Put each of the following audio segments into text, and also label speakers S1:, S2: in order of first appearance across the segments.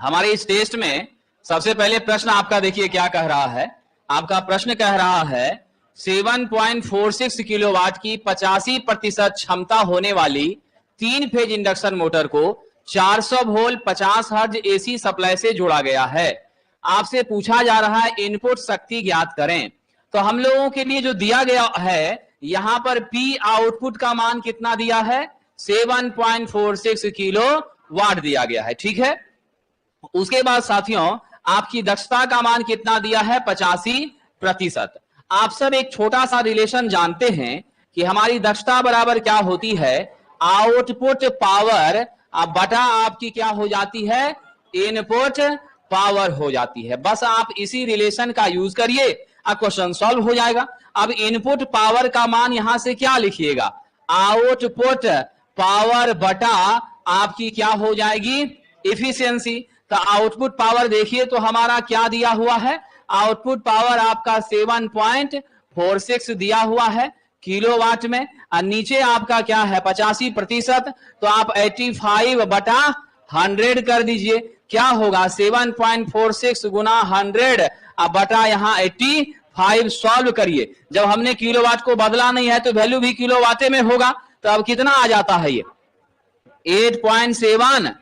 S1: हमारे इस टेस्ट में सबसे पहले प्रश्न आपका देखिए क्या कह रहा है। आपका प्रश्न कह रहा है 7.46 किलोवाट की 85% क्षमता होने वाली 3 फेज इंडक्शन मोटर को 400 वोल्ट 50 हर्ट्ज एसी सप्लाई से जोड़ा गया है। आपसे पूछा जा रहा है इनपुट शक्ति ज्ञात करें। तो हम लोगों के लिए जो दिया गया है यहां पर पी आउटपुट का मान कितना दिया है, 7.46 किलो वाट दिया गया है। ठीक है, उसके बाद साथियों आपकी दक्षता का मान कितना दिया है, 85%। आप सब एक छोटा सा रिलेशन जानते हैं कि हमारी दक्षता बराबर क्या होती है, आउटपुट पावर बटा आपकी क्या हो जाती है, इनपुट पावर हो जाती है। बस आप इसी रिलेशन का यूज करिए, अब क्वेश्चन सॉल्व हो जाएगा। अब इनपुट पावर का मान यहां से क्या लिखिएगा, आउटपुट पावर बटा आपकी क्या हो जाएगी, इफिशियंसी। तो आउटपुट पावर देखिए तो हमारा क्या दिया हुआ है, आउटपुट पावर आपका 7.46 दिया हुआ है किलोवाट में, और नीचे आपका क्या है 85%। तो आप 85 बटा 100 कर दीजिए, क्या होगा 7.46 गुना 100 बटा यहाँ 85। सॉल्व करिए, जब हमने किलोवाट को बदला नहीं है तो वैल्यू भी किलोवाटे में होगा। तो अब कितना आ जाता है, ये 8.7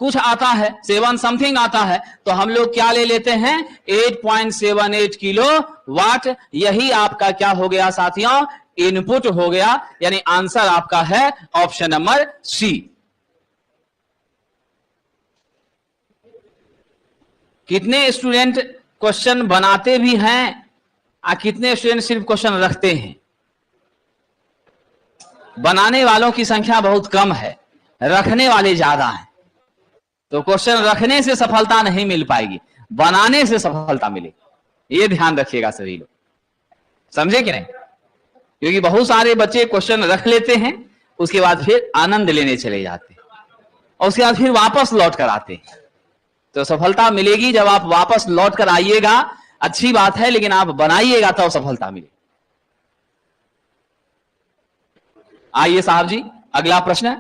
S1: कुछ आता है, 7 समथिंग आता है। तो हम लोग क्या ले लेते हैं, 8.78 किलो वाट। यही आपका क्या हो गया साथियों, इनपुट हो गया। यानी आंसर आपका है ऑप्शन नंबर सी। कितने स्टूडेंट क्वेश्चन बनाते भी हैं और कितने स्टूडेंट सिर्फ क्वेश्चन रखते हैं? बनाने वालों की संख्या बहुत कम है, रखने वाले ज्यादा हैं। तो क्वेश्चन रखने से सफलता नहीं मिल पाएगी, बनाने से सफलता मिलेगी। ये ध्यान रखिएगा सभी लोग, समझे कि नहीं? क्योंकि बहुत सारे बच्चे क्वेश्चन रख लेते हैं, उसके बाद फिर आनंद लेने चले जाते हैं और उसके बाद फिर वापस लौट कर आते हैं। तो सफलता मिलेगी जब आप वापस लौट कर आइएगा, अच्छी बात है, लेकिन आप बनाइएगा तो सफलता मिलेगी। आइए साहब जी, अगला प्रश्न है।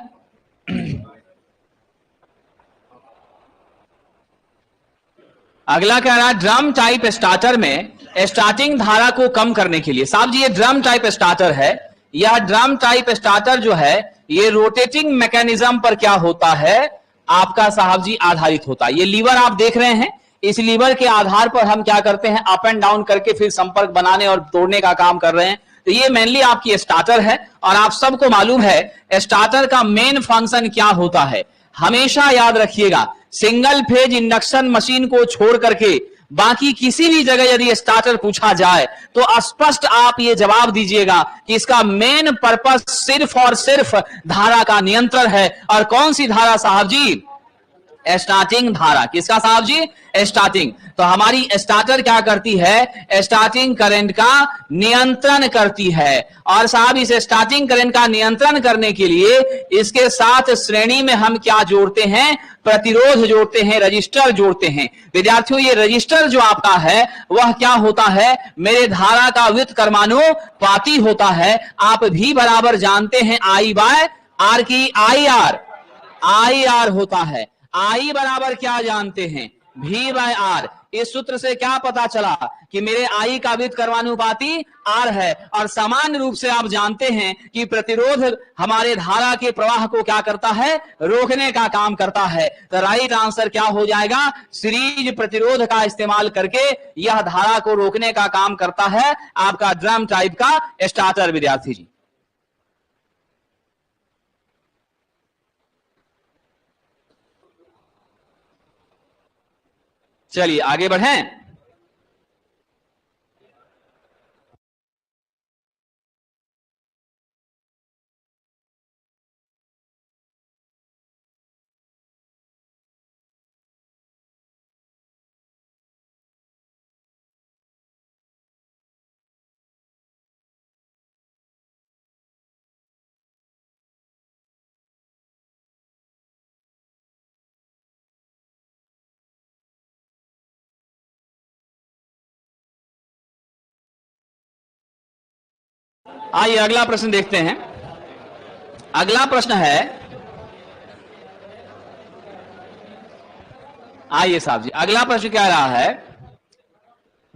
S1: अगला कह रहा है ड्रम टाइप स्टार्टर में स्टार्टिंग धारा को कम करने के लिए। साहब जी ये ड्रम टाइप स्टार्टर है, यह ड्रम टाइप स्टार्टर जो है ये रोटेटिंग मैकेनिज्म पर क्या होता है आपका साहब जी आधारित होता है। ये लीवर आप देख रहे हैं, इस लीवर के आधार पर हम क्या करते हैं, अप एंड डाउन करके फिर संपर्क बनाने और तोड़ने का काम कर रहे हैं। तो ये मेनली आपकी स्टार्टर है, और आप सबको मालूम है स्टार्टर का मेन फंक्शन क्या होता है। हमेशा याद रखिएगा, सिंगल फेज इंडक्शन मशीन को छोड़ करके बाकी किसी भी जगह यदि स्टार्टर पूछा जाए तो स्पष्ट आप ये जवाब दीजिएगा कि इसका मेन पर्पस सिर्फ और सिर्फ धारा का नियंत्रण है। और कौन सी धारा साहब जी, स्टार्टिंग धारा। किसका साहब जी, स्टार्टिंग। तो हमारी स्टार्टर क्या करती है, स्टार्टिंग करंट का नियंत्रण करती है। और साहब इस स्टार्टिंग करंट का नियंत्रण करने के लिए इसके साथ श्रेणी में हम क्या जोड़ते हैं, प्रतिरोध जोड़ते हैं, रजिस्टर जोड़ते हैं। विद्यार्थियों ये रजिस्टर जो आपका है वह क्या होता है, मेरे धारा का व्युत्क्रमानुपाती होता है। आप भी बराबर जानते हैं आई बाय आर की, आई आर होता है। आई बराबर क्या जानते हैं, V बाय आर। इस सूत्र से क्या पता चला कि मेरे आई का व्युत्क्रमानुपाती आर है। और समान रूप से आप जानते हैं कि प्रतिरोध हमारे धारा के प्रवाह को क्या करता है, रोकने का काम करता है। तो राइट आंसर क्या हो जाएगा, सीरीज प्रतिरोध का इस्तेमाल करके यह धारा को रोकने का काम करता है आपका ड्रम टाइप का स्टार्टर। विद्यार्थी जी चलिए आगे बढ़ें। आइए अगला प्रश्न देखते हैं। अगला प्रश्न है आइए साहब जी, अगला प्रश्न क्या रहा है,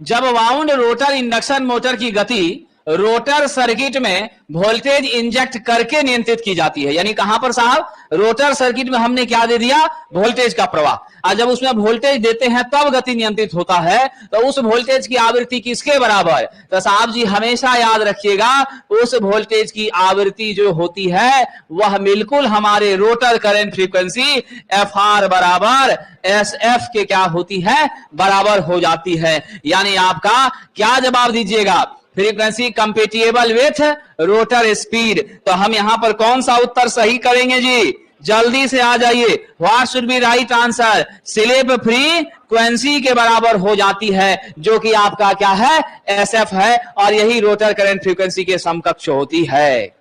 S1: जब वाउंड रोटर इंडक्शन मोटर की गति रोटर सर्किट में वोल्टेज इंजेक्ट करके नियंत्रित की जाती है, यानी कहां पर साहब, रोटर सर्किट में हमने क्या दे दिया, वोल्टेज का प्रवाह, और जब उसमें वोल्टेज देते हैं तब गति नियंत्रित होता है, तो उस वोल्टेज की आवृत्ति किसके बराबर, तो साहब जी हमेशा याद रखिएगा, उस वोल्टेज की आवृत्ति जो होती है वह बिल्कुल हमारे rotor current frequency F R बराबर एस एफ के क्या होती है, बराबर हो जाती है। यानी आपका क्या जवाब दीजिएगा, frequency compatible with rotor speed. तो हम यहां पर कौन सा उत्तर सही करेंगे जी, जल्दी से आ जाइए, what should be right answer, slip frequency के बराबर हो जाती है, जो कि आपका क्या है, एसएफ है, और यही रोटर करंट फ्रीक्वेंसी के समकक्ष होती है।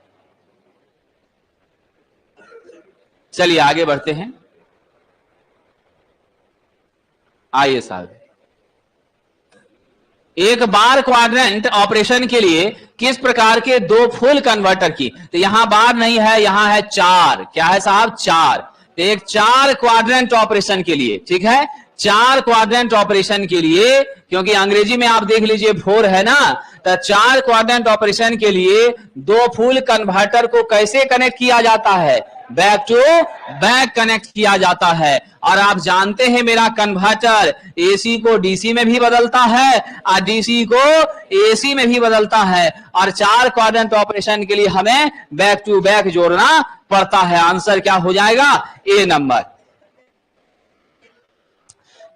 S1: चलिए आगे बढ़ते हैं, आइए साहब, एक बार क्वाड्रेंट ऑपरेशन के लिए किस प्रकार के दो फुल कन्वर्टर की, तो यहां बार नहीं है, यहां है चार, क्या है साहब, चार, तो एक चार क्वाड्रेंट ऑपरेशन के लिए, ठीक है, चार क्वाड्रेंट ऑपरेशन के लिए, क्योंकि अंग्रेजी में आप देख लीजिए फोर है ना, तो चार क्वाड्रेंट ऑपरेशन के लिए दो फुल कन्वर्टर को कैसे कनेक्ट किया जाता है, बैक टू बैक कनेक्ट किया जाता है। और आप जानते हैं मेरा कन्वर्टर एसी को डीसी में भी बदलता है और डीसी को एसी में भी बदलता है, और चार क्वाड्रेंट ऑपरेशन के लिए हमें बैक टू बैक जोड़ना पड़ता है। आंसर क्या हो जाएगा, ए नंबर।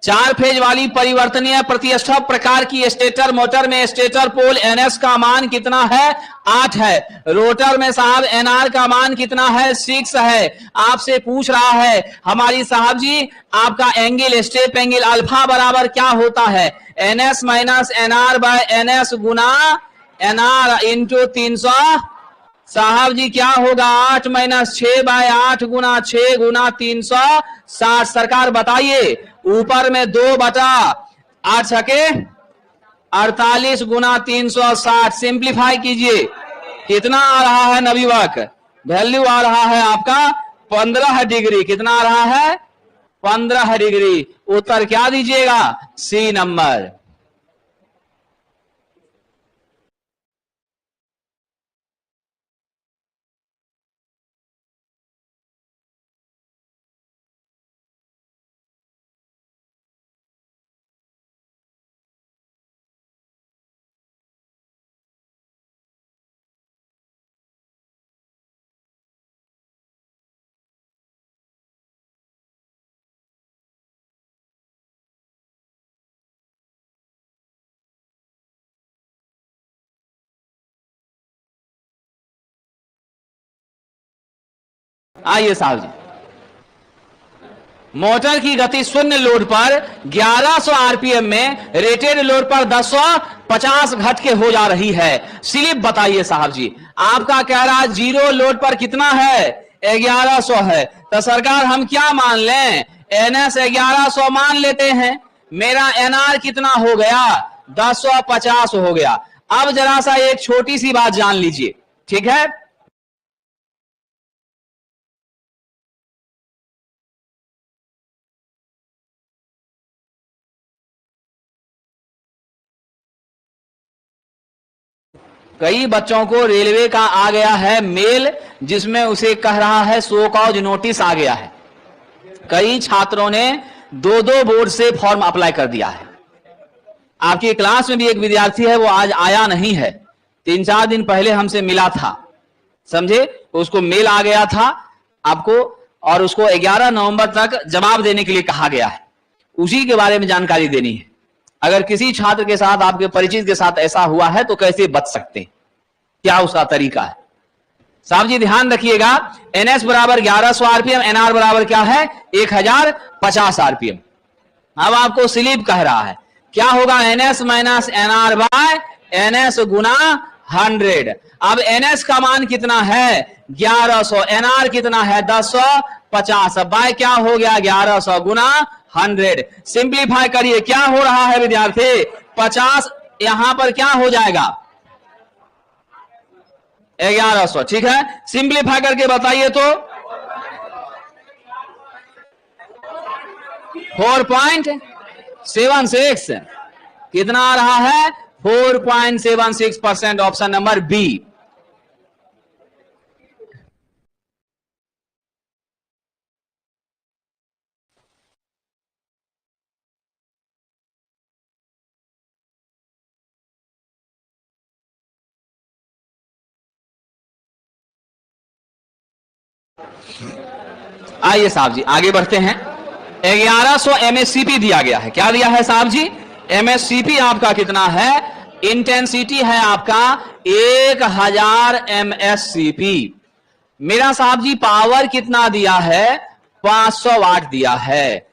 S1: चार फेज वाली परिवर्तनीय प्रतिष्ठा प्रकार की स्टेटर मोटर में स्टेटर पोल एनएस का मान कितना है, 8 है, रोटर में साहब एनआर का मान कितना है, 6 है। आपसे पूछ रहा है हमारी साहब जी आपका एंगल, स्टेप एंगल अल्फा बराबर क्या होता है, NS minus NR by NS गुना एनआर इंटू 300, साहब जी क्या होगा, 8 माइनस 6 बाय 8 गुना 6 गुना 360। सरकार बताइए, ऊपर में 2/8 सके 48 गुना 360, सिंप्लीफाई कीजिए, कितना आ रहा है नबीवक, वैल्यू आ रहा है आपका 15 डिग्री, कितना आ रहा है, 15 डिग्री। उत्तर क्या दीजिएगा, सी नंबर। आइए साहब जी, मोटर की गति शून्य लोड पर 1100 आरपीएम में रेटेड लोड पर 1050 घट के हो जा रही है, स्लिप बताइए साहब जी। आपका कह रहा है जीरो लोड पर कितना है, 1100 है, तो सरकार हम क्या मान लें, एनएस 1100 मान लेते हैं, मेरा एनआर कितना हो गया, 1050 हो गया। अब जरा सा एक छोटी सी बात जान लीजिए, ठीक है, कई बच्चों को रेलवे का आ गया है मेल, जिसमें उसे कह रहा है शो कॉज नोटिस आ गया है। कई छात्रों ने 2-2 बोर्ड से फॉर्म अप्लाई कर दिया है। आपकी क्लास में भी एक विद्यार्थी है, वो आज आया नहीं है, 3-4 दिन पहले हमसे मिला था, समझे, उसको मेल आ गया था आपको, और उसको 11 नवंबर तक जवाब देने के लिए कहा गया है, उसी के बारे में जानकारी देनी है। अगर किसी छात्र के साथ, आपके परिचित के साथ ऐसा हुआ है तो कैसे बच सकते हैं, क्या उसका तरीका है, साहब जी ध्यान रखिएगा। एनएस बराबर 1100 आरपीएम, एनआर बराबर क्या है, 1050 आरपीएम। अब आपको स्लिप कह रहा है, क्या होगा, NS minus NR by NS गुना 100। अब एनएस का मान कितना है, 1100, एनआर कितना है, 1050, बाय क्या हो गया, 1100 गुना 100। सिंप्लीफाई करिए, क्या हो रहा है विद्यार्थी, 50 यहां पर क्या हो जाएगा, 1100, ठीक है, सिंप्लीफाई करके बताइए तो 4.76 कितना आ रहा है? 4.76%, ऑप्शन नंबर बी। आइए साहब जी आगे बढ़ते हैं। 1100 एमएससीपी दिया गया है। क्या दिया है साहब जी? एमएससीपी आपका कितना है? इंटेंसिटी है आपका 1000 एमएससीपी। मेरा साहब जी पावर कितना दिया है? 500 वाट दिया है।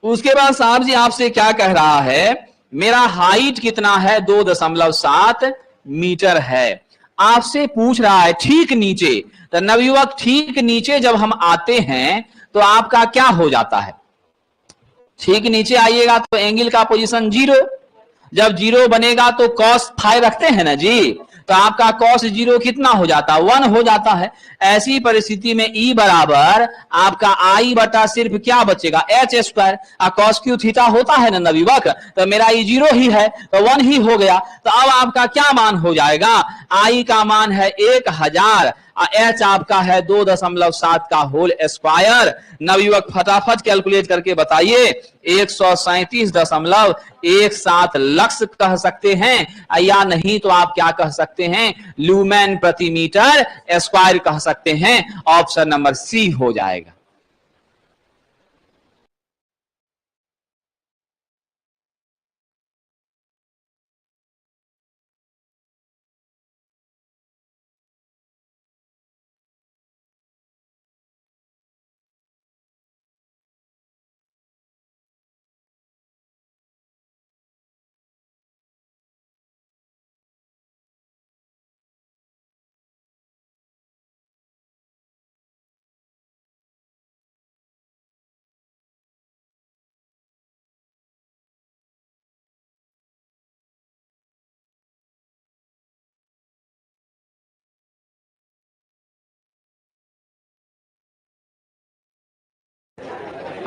S1: उसके बाद साहब जी आपसे क्या कह रहा है? मेरा हाइट कितना है? 2.7 मीटर है। आपसे पूछ रहा है ठीक नीचे। तो नवयुवक ठीक नीचे जब हम आते हैं तो आपका क्या हो जाता है? ठीक नीचे आइएगा तो एंगल का पोजीशन 0। जब 0 बनेगा तो cos फाई रखते हैं ना जी, तो आपका cos 0 कितना हो जाता है? 1 हो जाता है। ऐसी परिस्थिति में E बराबर आपका I बटा सिर्फ क्या बचेगा? h square. cos Q theta होता है ना नवयुवक, तो मेरा E 0 ही है तो 1 ही हो गया। तो अब आपका क्या मान हो जाएगा? I का मान है 1000, h आपका है 2.7 का होल स्क्वायर। नवयुवक फटाफट कैलकुलेट करके बताइए। 137.17 लक्स कह सकते हैं या नहीं तो आप क्या कह सकते हैं? ल्यूमेन प्रति मीटर स्क्वायर कह सकते हैं। ऑप्शन नंबर सी हो जाएगा।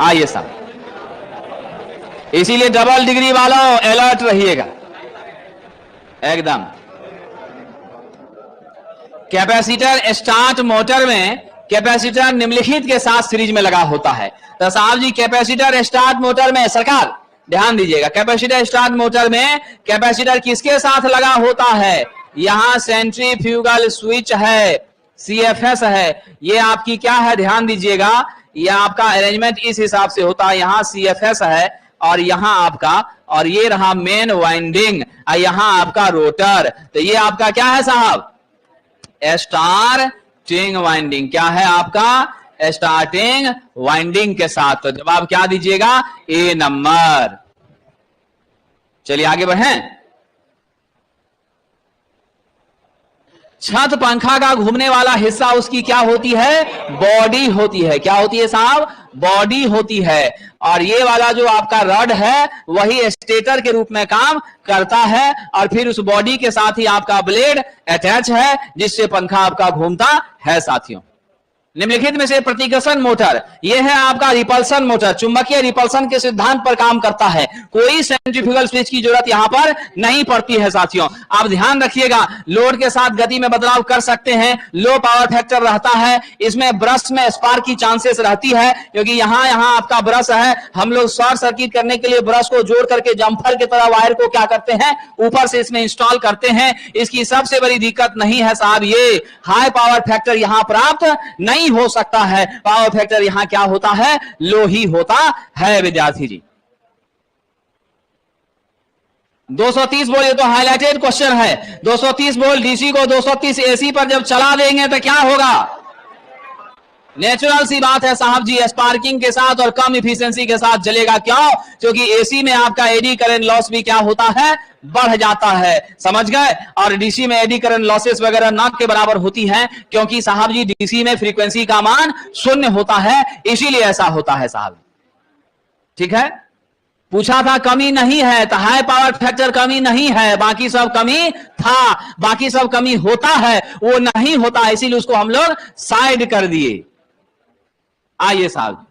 S1: आइए साहब, इसीलिए डबल डिग्री वालों अलर्ट रहिएगा एकदम। कैपेसिटर स्टार्ट मोटर में कैपेसिटर निम्नलिखित के साथ सीरीज में लगा होता है। तो साहब जी कैपेसिटर स्टार्ट मोटर में, सरकार ध्यान दीजिएगा, कैपेसिटर स्टार्ट मोटर में कैपेसिटर किसके साथ लगा होता है? यहां सेंट्रीफ्यूगल स्विच है, सीएफएस है। ये आपकी क्या है? ध्यान दीजिएगा, ये आपका अरेंजमेंट इस हिसाब से होता है। यहां सीएफएस है और यहां आपका, और ये रहा मेन वाइंडिंग, यहां आपका रोटर। तो ये आपका क्या है साहब? Starting winding. क्या है आपका? स्टार्टिंग वाइंडिंग के साथ। तो जवाब क्या दीजिएगा? ए नंबर। चलिए आगे बढ़ें। छत पंखा का घूमने वाला हिस्सा उसकी क्या होती है? बॉडी होती है। क्या होती है साहब? बॉडी होती है। और ये वाला जो आपका रड है वही स्टेटर के रूप में काम करता है, और फिर उस बॉडी के साथ ही आपका ब्लेड अटैच है जिससे पंखा आपका घूमता है साथियों। निम्नलिखित में से प्रतिकर्षण मोटर, यह है आपका रिपल्सन मोटर, चुंबकीय रिपल्सन के सिद्धांत पर काम करता है। कोई सेंट्रीफ्यूगल स्विच की जरूरत यहां पर नहीं पड़ती है साथियों। आप ध्यान रखिएगा, लोड के साथ गति में बदलाव कर सकते हैं, लो पावर फैक्टर रहता है। इसमें ब्रश में स्पार्क की चांसेस रहती है क्योंकि यहां आपका ब्रश है। हम लोग शॉर्ट सर्किट करने के लिए ब्रश को जोड़ करके जम्फर की तरह वायर को क्या करते हैं? ऊपर से इसमें इंस्टॉल करते हैं। इसकी सबसे बड़ी दिक्कत नहीं है साहब, ये हाई पावर फैक्टर यहां प्राप्त नहीं हो सकता है। पावर फैक्टर यहां क्या होता है? लो ही होता है विद्यार्थी जी। 230 वोल्ट, ये तो हाईलाइटेड क्वेश्चन है। 230 वोल्ट डीसी को 230 एसी पर जब चला देंगे तो क्या होगा? नेचुरल सी बात है साहब जी, स्पार्किंग के साथ और कम इफिशिएंसी के साथ जलेगा। क्यों? क्योंकि एसी में आपका एडी करंट लॉस भी क्या होता है? बढ़ जाता है। समझ गए? और डीसी में एडी करंट लॉसेस वगैरह ना के बराबर होती हैं क्योंकि साहब जी डीसी में फ्रीक्वेंसी का मान 0 होता है, इसीलिए ऐसा होता है साहब। ठीक है, पूछा था कमी नहीं है तो हाई पावर फैक्टर कमी नहीं है, बाकी सब कमी था, बाकी सब कमी होता है, वो नहीं होता, इसीलिए उसको हम लोग साइड कर दिए। आइए साहब,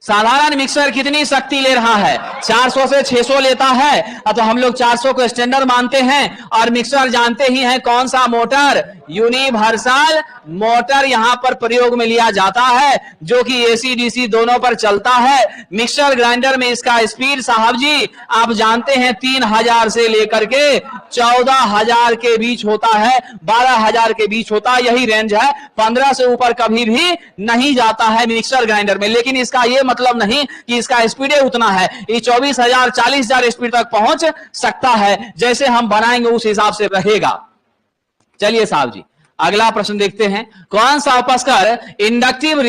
S1: साधारण मिक्सर कितनी शक्ति ले रहा है? 400 से 600 लेता है। तो हम लोग 400 को स्टैंडर्ड मानते हैं। और मिक्सर जानते ही हैं कौन सा मोटर, यूनिवर्सल मोटर यहां पर प्रयोग में लिया जाता है, जो कि एसी डीसी दोनों पर चलता है। मिक्सर ग्राइंडर में इसका स्पीड साहब जी आप जानते हैं 3000 से लेकर के 14000 के बीच होता है, 12000 के बीच होता है, यही रेंज है। 15 से ऊपर कभी भी नहीं जाता है मिक्सर ग्राइंडर में। लेकिन इसका यह मतलब नहीं कि इसका स्पीड उतना है, ये 24000 40000 स्पीड तक पहुंच सकता है। जैसे हम बनाएंगे उस हिसाब से रहेगा। चलिए साहब जी अगला प्रश्न देखते हैं। कौन सा अपस्कर इंडक्टिव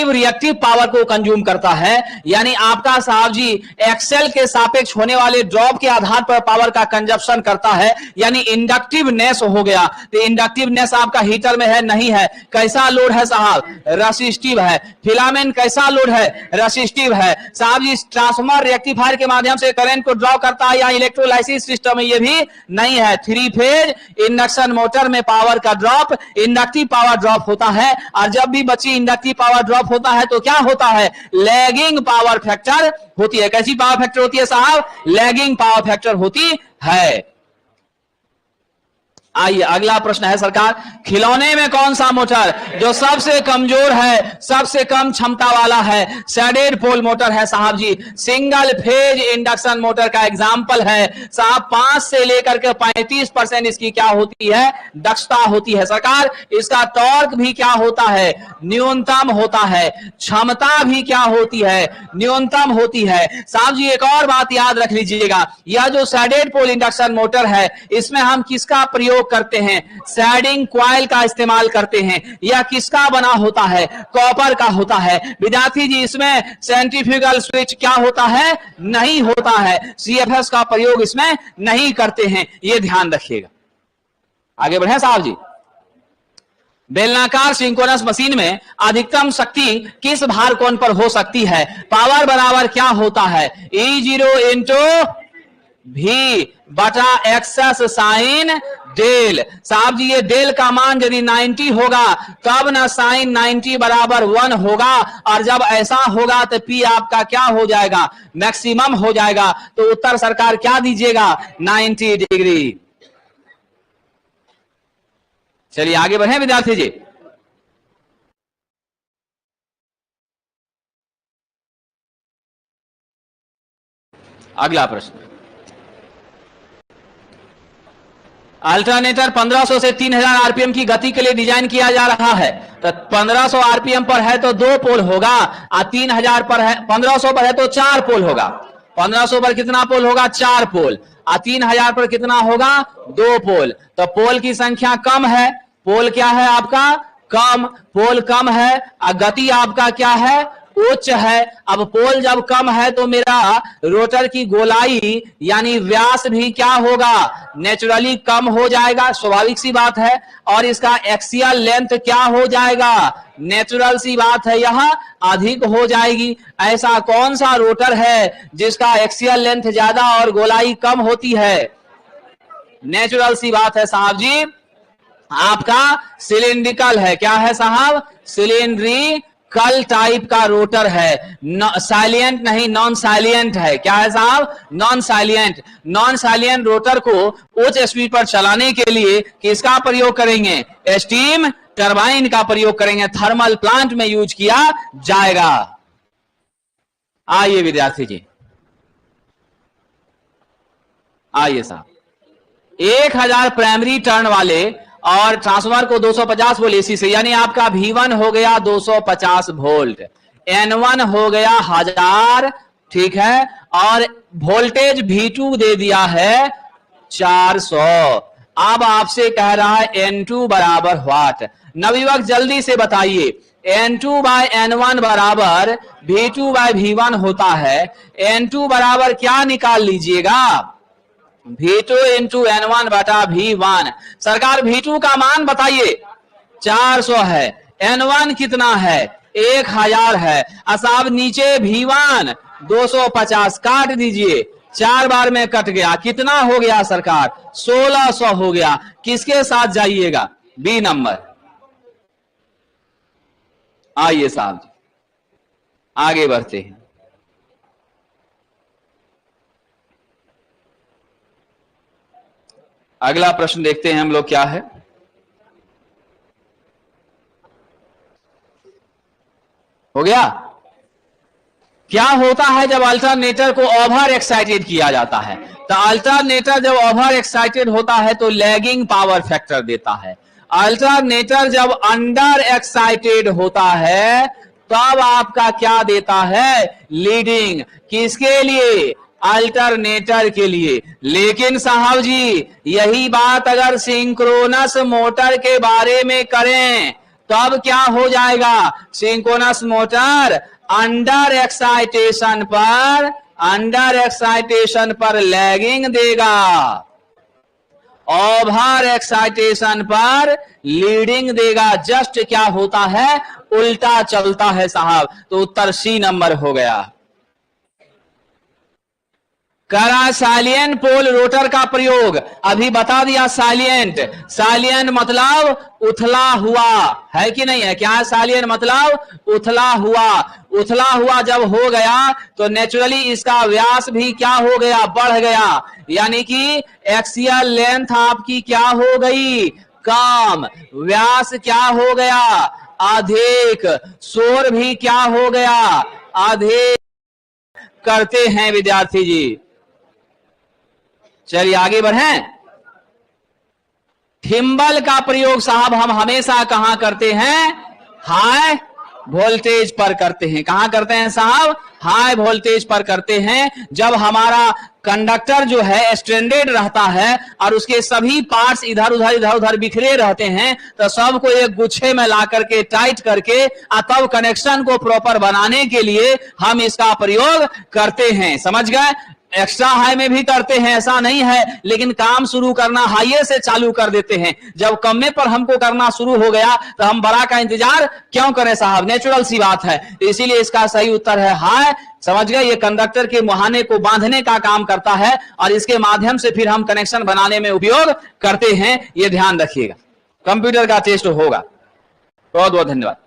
S1: रिएक्टिव पावर को कंज्यूम करता है? यानी आपका साहब जी एक्सेल के सापेक्ष होने वाले ड्रॉप के आधार पर पावर का कंजप्शन करता है, यानी इंडक्टिवनेस हो गया। तो इंडक्टिवनेस आपका हीटर में है, नहीं है। कैसा लोड है साहब? रेसिस्टिव है। फिलामेंट कैसा लोड है? रेसिस्टिव है। साहब जी ट्रांसफार्मर रेक्टिफायर के माध्यम से करंट को ड्रॉ करता है या इलेक्ट्रोलाइसिस सिस्टम में? ये भी नहीं है। 3 फेज इंडक्शन मोटर में पावर का ड्रॉप इंडक्टिव पावर ड्रॉप होता है। और जब भी बच्ची इंडक्टिव पावर ड्रॉप होता है तो क्या होता है? लैगिंग पावर फैक्टर होती है। कैसी पावर फैक्टर होती है साहब? लैगिंग पावर फैक्टर होती है। आइए अगला प्रश्न है सरकार, खिलौने में कौन सा मोटर जो सबसे कमजोर है, सबसे कम क्षमता वाला है? सैडेड पोल मोटर है साहब जी। सिंगल फेज इंडक्शन मोटर का एग्जाम्पल है साहब। 5 से लेकर के 35% इसकी क्या होती है? दक्षता होती है सरकार। इसका टॉर्क भी क्या होता है? न्यूनतम होता है। क्षमता भी क्या होती है? न्यूनतम होती है। साहब जी एक और बात याद रख लीजिएगा, यह जो सैडेड पोल इंडक्शन मोटर है इसमें हम किसका प्रयोग करते हैं? सैडिंग कॉइल का इस्तेमाल करते हैं। यह किसका बना होता है? कॉपर का होता है। विद्यार्थी जी इसमें सेंट्रीफ्यूगल स्विच क्या होता है? नहीं होता है। सीएफएस का प्रयोग इसमें नहीं करते हैं, यह ध्यान रखिएगा। आगे बढ़े साहब जी। बेलनाकार सिंक्रोनस मशीन में अधिकतम शक्ति किस भार कोण पर हो सकती है? पावर बराबर क्या होता है? E0 इंटू भी बटा एक्सेस साइन डेल। साहब जी ये डेल का मान यदि 90 होगा तब ना साइन 90 बराबर 1 होगा, और जब ऐसा होगा तो पी आपका क्या हो जाएगा? मैक्सिमम हो जाएगा। तो उत्तर सरकार क्या दीजिएगा? 90 डिग्री। चलिए आगे बढ़े विद्यार्थी जी। अगला प्रश्न, अल्टरनेटर 1500 से 3000 आरपीएम की गति के लिए डिजाइन किया जा रहा है। तो 1500 आरपीएम पर है तो 2 पोल होगा, और 3000 पर है, 1500 पर है तो 4 पोल होगा। 1500 पर कितना पोल होगा? 4 पोल। और 3000 पर कितना होगा? 2 पोल। तो पोल की संख्या कम है। पोल क्या है आपका? कम। पोल कम है और गति आपका क्या है? उच्च है। अब पोल जब कम है तो मेरा रोटर की गोलाई यानी व्यास भी क्या होगा? नेचुरली कम हो जाएगा, स्वाभाविक सी बात है। और इसका एक्सियल लेंथ क्या हो जाएगा? नेचुरल सी बात है, यह अधिक हो जाएगी। ऐसा कौन सा रोटर है जिसका एक्सियल लेंथ ज्यादा और गोलाई कम होती है? नेचुरल सी बात है साहब जी, आपका सिलिंड्रिकल है। क्या है साहब? सिलिंड्रिकल टाइप का रोटर है। साइलेंट नहीं, नॉन साइलेंट है। क्या है साहब? Non silent. Non silent rotor को उच्च स्पीड पर चलाने के लिए किसका प्रयोग करेंगे? स्टीम टरबाइन का प्रयोग करेंगे। थर्मल प्लांट में यूज किया जाएगा। आइए विद्यार्थी जी, आइए साहब। 1000 प्राइमरी टर्न वाले और ट्रांसफार्मर को 250 वोल्ट एसी से, यानी आपका V1 हो गया 250 वोल्ट, N1 हो गया 1000, ठीक है, और वोल्टेज V2 दे दिया है 400। अब आपसे कह रहा है N2 बराबर व्हाट? नवयुवक जल्दी से बताइए। N2 बाय N1 बराबर V2 बाय V1 होता है। N2 बराबर क्या निकाल लीजिएगा? V2 इंटू N1 बटा V1। सरकार V2 का मान बताइए। 400 है। N1 कितना है? 1000 है। अब नीचे V1 250 काट दीजिए, 4 बार में कट गया, कितना हो गया सरकार? 1600 हो गया। किसके साथ जाइएगा? B number. आइए साहब जी, आगे बढ़ते हैं। अगला प्रश्न देखते हैं हम लोग क्या है। हो गया। क्या होता है जब अल्टरनेटर को ओवर एक्साइटेड किया जाता है? तो अल्टरनेटर जब ओवर एक्साइटेड होता है तो लैगिंग पावर फैक्टर देता है। अल्टरनेटर जब अंडर एक्साइटेड होता है तब आपका क्या देता है? लीडिंग। किसके लिए? अल्टरनेटर के लिए। लेकिन साहब जी यही बात अगर सिंक्रोनस मोटर के बारे में करें तब क्या हो जाएगा? सिंक्रोनस मोटर अंडर एक्साइटेशन पर लैगिंग देगा, ओवर एक्साइटेशन पर लीडिंग देगा। जस्ट क्या होता है? उल्टा चलता है साहब। तो उत्तर सी नंबर हो गया। करा साइलिएंट पोल रोटर का प्रयोग, अभी बता दिया। साइलिएंट मतलब उथला हुआ है कि नहीं है? क्या है साइलिएंट मतलब? उथला हुआ जब हो गया तो नेचुरली इसका व्यास भी क्या हो गया? बढ़ गया। यानी कि एक्सियल लेंथ आपकी क्या हो गई? कम। व्यास क्या हो गया? अधिक। शोर भी क्या हो गया? अधिक। करते हैं विद्यार्थी जी। चलिए आगे बढ़ें। थिम्बल का प्रयोग साहब हम हमेशा कहां करते हैं? हाई वोल्टेज पर करते हैं। कहां करते हैं साहब? हाई वोल्टेज पर करते हैं। जब हमारा कंडक्टर जो है स्ट्रेंडेड रहता है और उसके सभी पार्ट्स इधर उधर बिखरे रहते हैं तो सबको एक गुच्छे में ला करके टाइट करके तब कनेक्शन को प्रॉपर बनाने के लिए हम इसका प्रयोग करते हैं। समझ गए? एक्स्ट्रा हाई में भी करते हैं, ऐसा नहीं है, लेकिन काम शुरू करना हाई से चालू कर देते हैं। जब कम पर हमको करना शुरू हो गया तो हम बड़ा का इंतजार क्यों करें साहब? नेचुरल सी बात है। इसीलिए इसका सही उत्तर है हाई। समझ गए? ये कंडक्टर के मुहाने को बांधने का काम करता है और इसके माध्यम से फिर हम कनेक्शन बनाने में उपयोग करते हैं। ये ध्यान रखिएगा। कंप्यूटर का टेस्ट होगा। बहुत बहुत धन्यवाद।